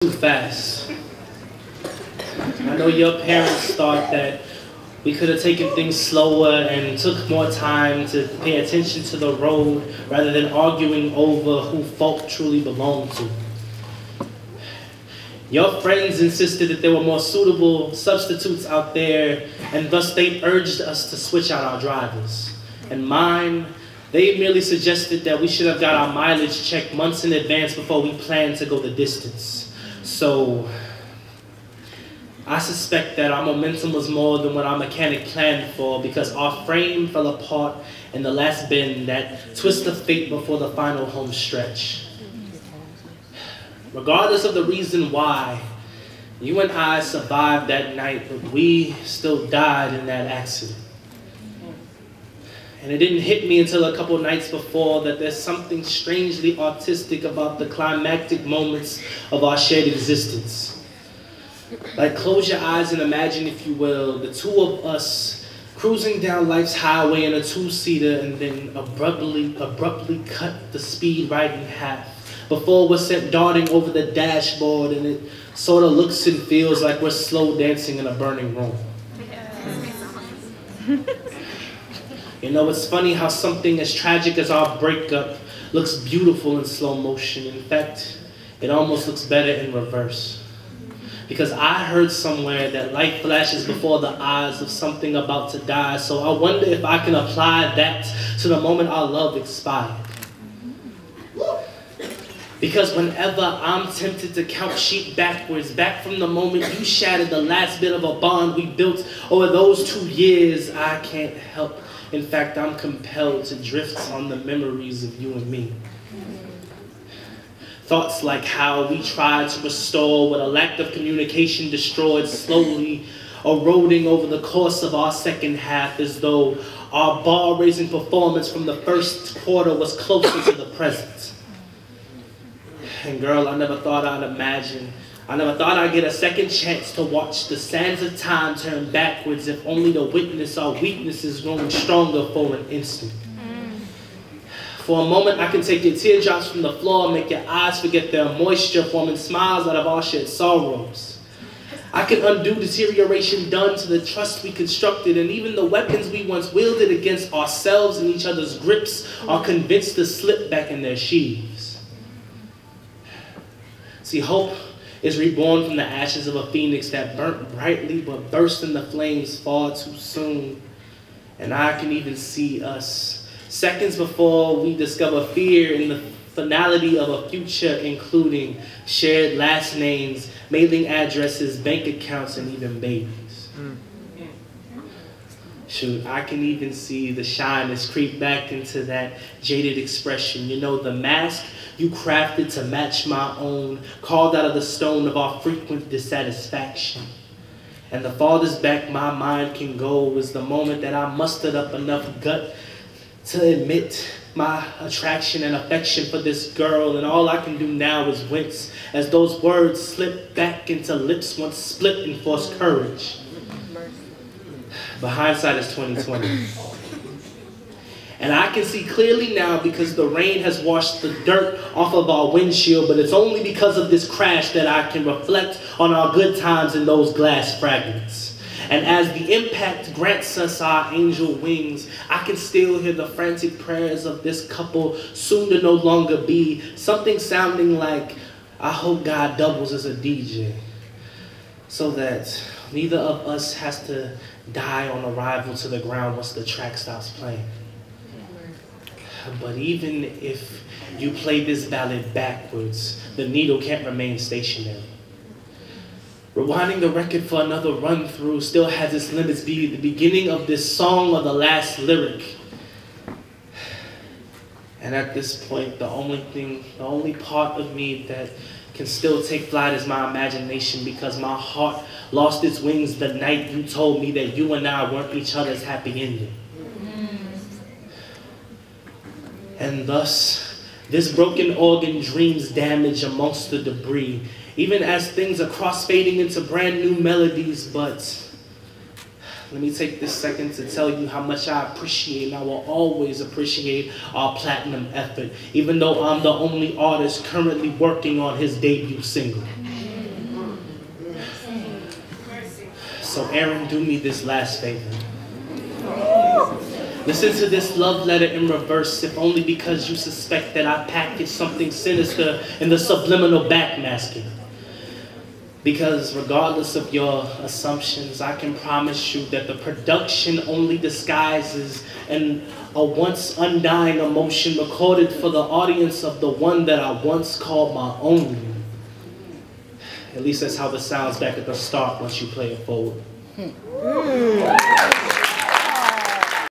Too fast. I know your parents thought that we could have taken things slower and took more time to pay attention to the road rather than arguing over who fault truly belonged to. Your friends insisted that there were more suitable substitutes out there, and thus they urged us to switch out our drivers. And mine, they merely suggested that we should have got our mileage checked months in advance before we planned to go the distance. So, I suspect that our momentum was more than what our mechanic planned for, because our frame fell apart in the last bend, that twist of fate before the final home stretch. Regardless of the reason why, you and I survived that night, but we still died in that accident. And it didn't hit me until a couple nights before that there's something strangely autistic about the climactic moments of our shared existence. Like, close your eyes and imagine, if you will, the two of us cruising down life's highway in a two-seater and then abruptly cut the speed right in half before we're sent darting over the dashboard, and it sort of looks and feels like we're slow dancing in a burning room. You know, it's funny how something as tragic as our breakup looks beautiful in slow motion. In fact, it almost looks better in reverse. Because I heard somewhere that light flashes before the eyes of something about to die, so I wonder if I can apply that to the moment our love expired. Because whenever I'm tempted to count sheep backwards, back from the moment you shattered the last bit of a bond we built over those 2 years, I can't help. In fact, I'm compelled to drift on the memories of you and me. Thoughts like how we tried to restore what a lack of communication destroyed, slowly eroding over the course of our second half, as though our bar-raising performance from the first quarter was closer to the present. And girl, I never thought I'd get a second chance to watch the sands of time turn backwards, if only to witness our weaknesses growing stronger for an instant. For a moment, I can take your teardrops from the floor, make your eyes forget their moisture, forming smiles out of our shared sorrows. I can undo deterioration done to the trust we constructed, and even the weapons we once wielded against ourselves and each other's grips are convinced to slip back in their sheaths. See, hope is reborn from the ashes of a phoenix that burnt brightly but burst into flames far too soon. And I can even see us, seconds before we discover fear in the finality of a future including shared last names, mailing addresses, bank accounts, and even babies. Shoot, I can even see the shyness creep back into that jaded expression. You know, the mask you crafted to match my own, carved out of the stone of our frequent dissatisfaction. And the farthest back my mind can go is the moment that I mustered up enough gut to admit my attraction and affection for this girl, and all I can do now is wince as those words slip back into lips once split in forced courage. But hindsight is 20/20. And I can see clearly now because the rain has washed the dirt off of our windshield, but it's only because of this crash that I can reflect on our good times in those glass fragments. And as the impact grants us our angel wings, I can still hear the frantic prayers of this couple soon to no longer be, something sounding like, I hope God doubles as a DJ, so that neither of us has to die on arrival to the ground once the track stops playing. But even if you play this ballad backwards, the needle can't remain stationary. Rewinding the record for another run-through still has its limits, be the beginning of this song or the last lyric. And at this point, the only part of me that can still take flight is my imagination, because my heart lost its wings the night you told me that you and I weren't each other's happy ending. And thus, this broken organ dreams damage amongst the debris, even as things are cross-fading into brand new melodies. But let me take this second to tell you how much I appreciate, and I will always appreciate, our platinum effort, even though I'm the only artist currently working on his debut single. So Aaron, do me this last favor. Listen to this love letter in reverse, if only because you suspect that I packaged something sinister in the subliminal backmasking. Because regardless of your assumptions, I can promise you that the production only disguises a once undying emotion recorded for the audience of the one that I once called my own. At least that's how it sounds back at the start once you play it forward.